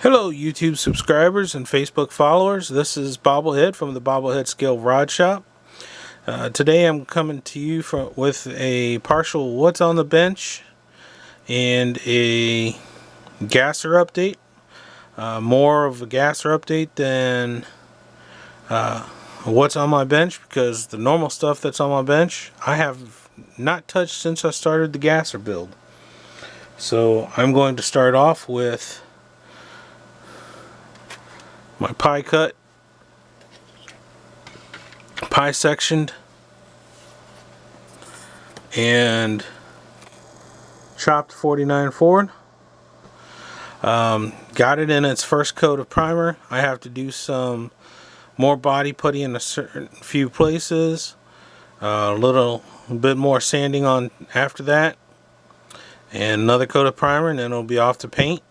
Hello YouTube subscribers and Facebook followers. This is Bobblehead from the Bobblehead Scale Rod Shop. Today I'm coming to you with a partial what's on the bench and a gasser update. More of a gasser update than what's on my bench, because the normal stuff that's on my bench I have not touched since I started the gasser build. So I'm going to start off with my pie cut, pie sectioned, and chopped 49 Ford. Got it in its first coat of primer. I have to do some more body putty in a certain few places, a little bit more sanding on after that, and another coat of primer, and then it'll be off to paint.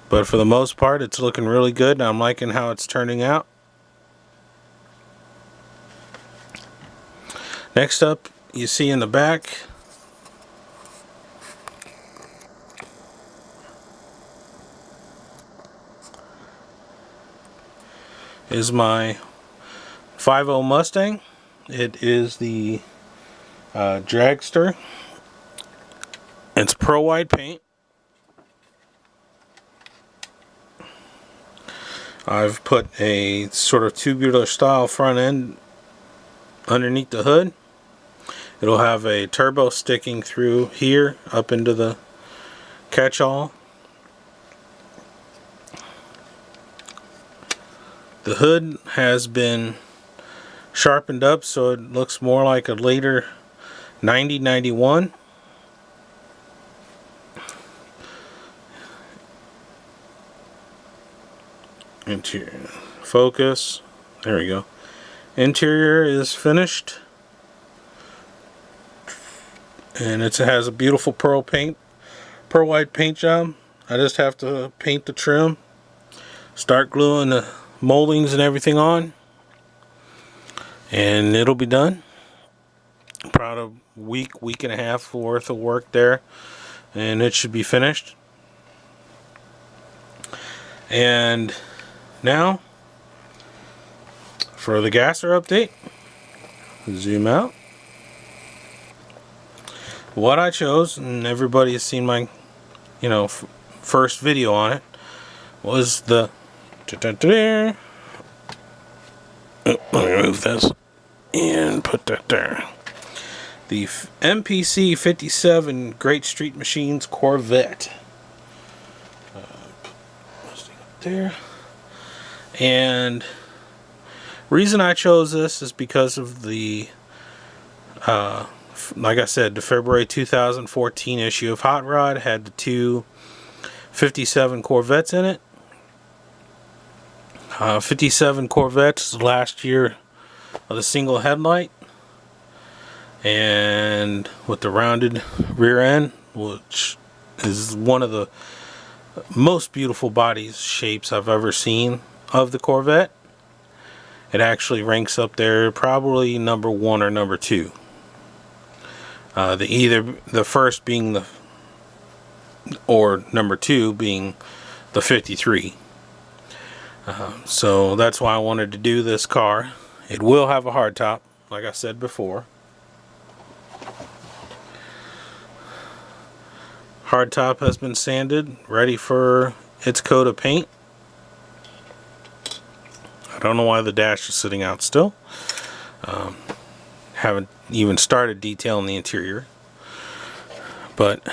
But for the most part, it's looking really good, and I'm liking how it's turning out. Next up, you see in the back is my 5.0 Mustang. It is the Dragster. It's pearl white paint. I've put a sort of tubular style front end underneath the hood. It'll have a turbo sticking through here up into the catch-all. The hood has been sharpened up so it looks more like a later 9091. Interior focus. There we go. Interior is finished, and it has a beautiful pearl white paint job. I just have to paint the trim, start gluing the moldings and everything on, and it'll be done. About a week and a half worth of work there, and it should be finished. And now for the gasser update. Zoom out. What I chose, and everybody has seen my first video on it, was the let me remove this and put that there. The MPC 57 Great Street Machines Corvette. There. And reason I chose this is because of the like I said, the February 2014 issue of Hot Rod had the two 57 Corvettes in it. 57 Corvettes last year of the single headlight, and with the rounded rear end, which is one of the most beautiful body shapes I've ever seen of the Corvette. It actually ranks up there, probably number 1 or number 2. The first being or number 2 being the 53. So that's why I wanted to do this car. It will have a hardtop, like I said before. Hardtop has been sanded, ready for its coat of paint. I don't know why the dash is sitting out still. Haven't even started detailing the interior. But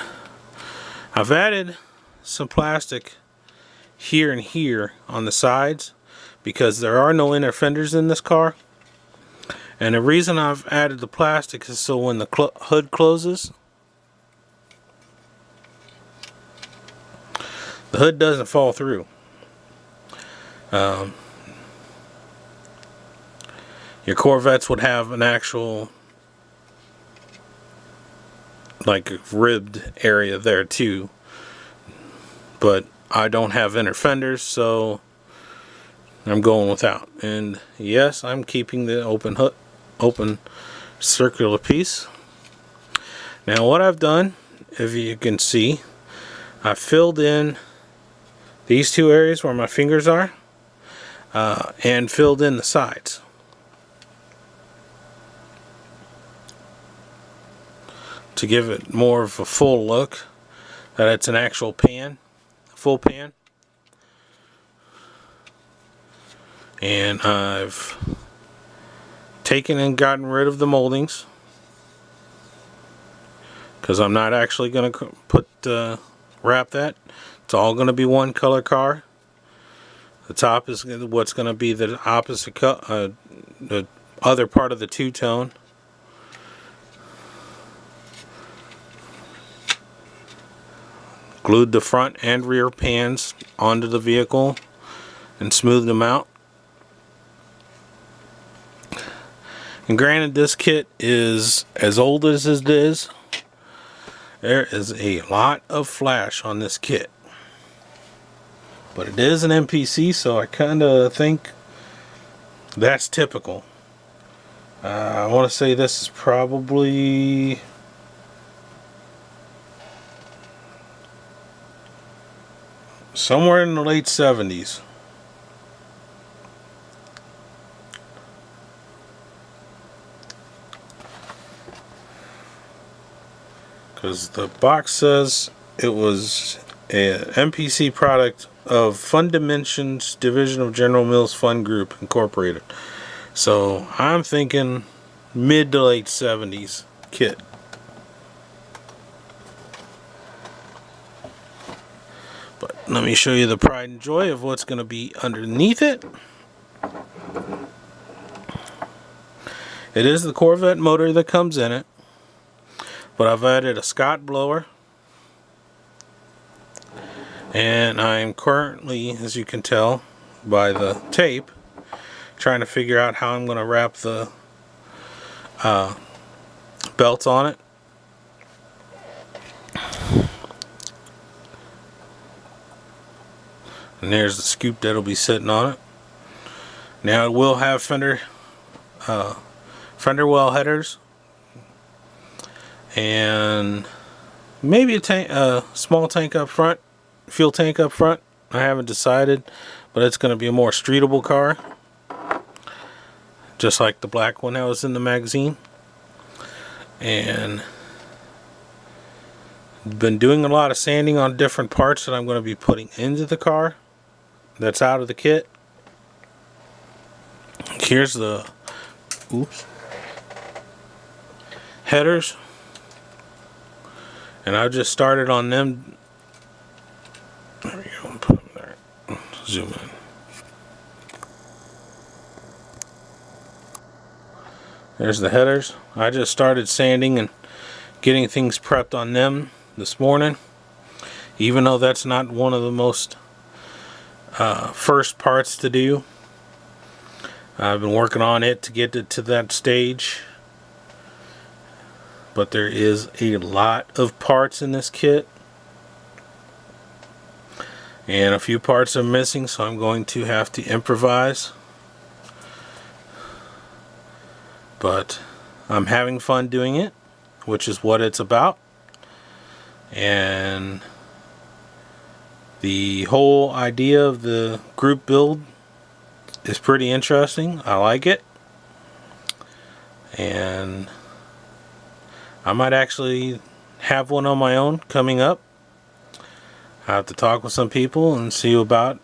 I've added some plastic here and here on the sides because there are no inner fenders in this car. And the reason I've added the plastic is so when the hood closes, the hood doesn't fall through. Your Corvettes would have an actual ribbed area there too, but I don't have inner fenders, so I'm going without. And yes, I'm keeping the open circular piece. Now what I've done, if you can see, I filled in these two areas where my fingers are, and filled in the sides. To give it more of a full look, that it's an actual pan, full pan. And I've taken and gotten rid of the moldings, because I'm not actually going to wrap that. It's all going to be one color car. The top is what's going to be the opposite the other part of the two-tone. Glued the front and rear pans onto the vehicle and smoothed them out. And granted, this kit is as old as it is. There is a lot of flash on this kit. But it is an MPC, so I kind of think that's typical. I want to say this is probably somewhere in the late 70s. Because the box says it was an MPC product of Fun Dimensions division of General Mills Fun Group Incorporated. So I'm thinking mid to late 70s kit. But let me show you the pride and joy of what's going to be underneath it. It is the Corvette motor that comes in it. But I've added a Scott blower, and I'm currently, as you can tell by the tape, trying to figure out how I'm going to wrap the belts on it. And there's the scoop that'll be sitting on it. Now it will have fender well headers, and maybe a small tank up front, fuel tank up front. I haven't decided, but it's going to be a more streetable car, just like the black one that was in the magazine. And been doing a lot of sanding on different parts that I'm going to be putting into the car that's out of the kit. Here's the headers. And I just started on them. There we go. Put them there. Zoom in. There's the headers. I just started sanding and getting things prepped on them this morning. Even though that's not one of the most first parts to do. I've been working on it to get it to that stage. But there is a lot of parts in this kit, and a few parts are missing, so I'm going to have to improvise. But I'm having fun doing it, which is what it's about. And the whole idea of the group build is pretty interesting. I like it. And I might actually have one on my own coming up. I have to talk with some people and see about,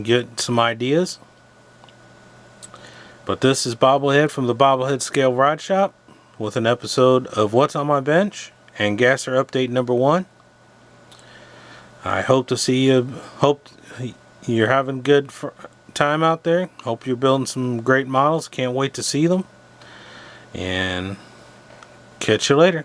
get some ideas. But this is Bobblehead from the Bobblehead Scale Rod Shop with an episode of What's on My Bench and Gasser Update number 1. I hope to see you. Hope you're having a good time out there. Hope you're building some great models. Can't wait to see them. And catch you later.